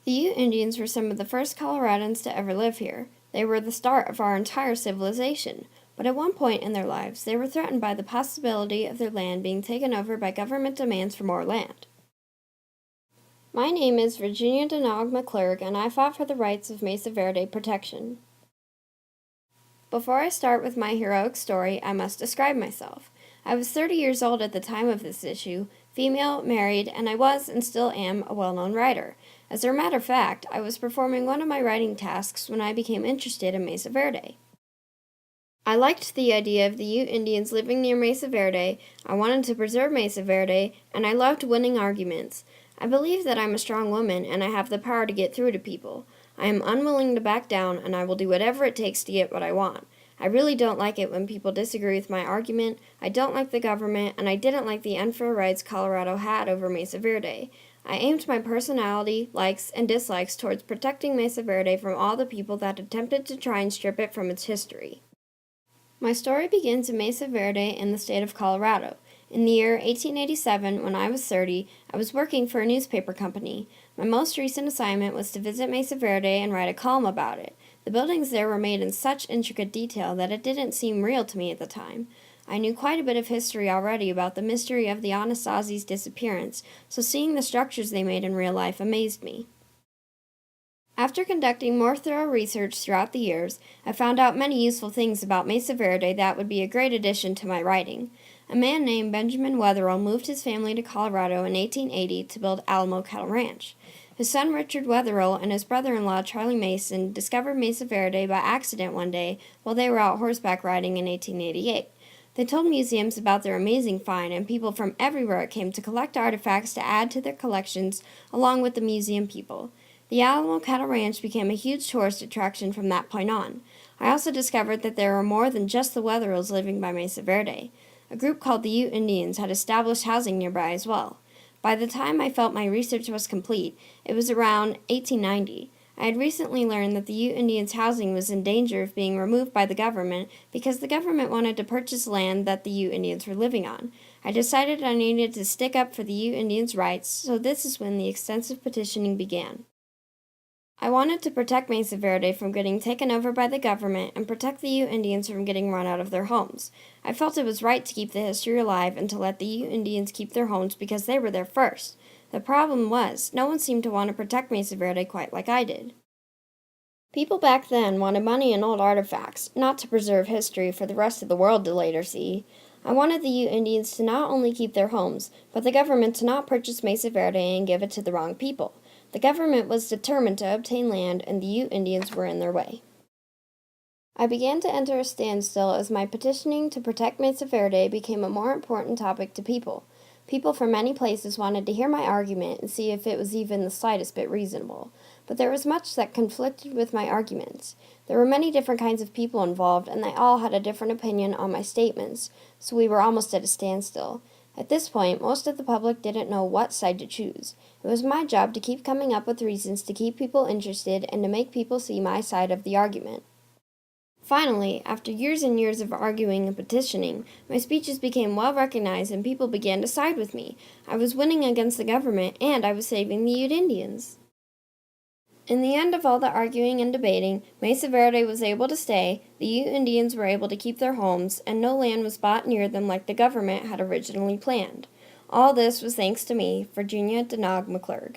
The Ute Indians were some of the first Coloradans to ever live here. They were the start of our entire civilization, but at one point in their lives, they were threatened by the possibility of their land being taken over by government demands for more land. My name is Virginia Denog McClurg, and I fought for the rights of Mesa Verde protection. Before I start with my heroic story, I must describe myself. I was 30 years old at the time of this issue, female, married, and I was and still am a well-known writer. As a matter of fact, I was performing one of my writing tasks when I became interested in Mesa Verde. I liked the idea of the Ute Indians living near Mesa Verde, I wanted to preserve Mesa Verde, and I loved winning arguments. I believe that I'm a strong woman and I have the power to get through to people. I am unwilling to back down and I will do whatever it takes to get what I want. I really don't like it when people disagree with my argument, I don't like the government, and I didn't like the unfair rights Colorado had over Mesa Verde. I aimed my personality, likes, and dislikes towards protecting Mesa Verde from all the people that attempted to try and strip it from its history. My story begins in Mesa Verde in the state of Colorado. In the year 1887, when I was 30, I was working for a newspaper company. My most recent assignment was to visit Mesa Verde and write a column about it. The buildings there were made in such intricate detail that it didn't seem real to me at the time. I knew quite a bit of history already about the mystery of the Anasazis' disappearance, so seeing the structures they made in real life amazed me. After conducting more thorough research throughout the years, I found out many useful things about Mesa Verde that would be a great addition to my writing. A man named Benjamin Wetherill moved his family to Colorado in 1880 to build Alamo Cattle Ranch. His son Richard Wetherill and his brother-in-law Charlie Mason discovered Mesa Verde by accident one day while they were out horseback riding in 1888. They told museums about their amazing find, and people from everywhere came to collect artifacts to add to their collections along with the museum people. The Alamo Cattle Ranch became a huge tourist attraction from that point on. I also discovered that there were more than just the Wetherills living by Mesa Verde. A group called the Ute Indians had established housing nearby as well. By the time I felt my research was complete, it was around 1890. I had recently learned that the Ute Indians' housing was in danger of being removed by the government because the government wanted to purchase land that the Ute Indians were living on. I decided I needed to stick up for the Ute Indians' rights, so this is when the extensive petitioning began. I wanted to protect Mesa Verde from getting taken over by the government and protect the Ute Indians from getting run out of their homes. I felt it was right to keep the history alive and to let the Ute Indians keep their homes because they were there first. The problem was, no one seemed to want to protect Mesa Verde quite like I did. People back then wanted money and old artifacts, not to preserve history for the rest of the world to later see. I wanted the Ute Indians to not only keep their homes, but the government to not purchase Mesa Verde and give it to the wrong people. The government was determined to obtain land, and the Ute Indians were in their way. I began to enter a standstill as my petitioning to protect Mesa Verde became a more important topic to people. People from many places wanted to hear my argument and see if it was even the slightest bit reasonable. But there was much that conflicted with my arguments. There were many different kinds of people involved, and they all had a different opinion on my statements, so we were almost at a standstill. At this point, most of the public didn't know what side to choose. It was my job to keep coming up with reasons to keep people interested and to make people see my side of the argument. Finally, after years and years of arguing and petitioning, my speeches became well recognized and people began to side with me. I was winning against the government, and I was saving the Ute Indians. In the end of all the arguing and debating, Mesa Verde was able to stay, the Ute Indians were able to keep their homes, and no land was bought near them like the government had originally planned. All this was thanks to me, Virginia Denog McClurg.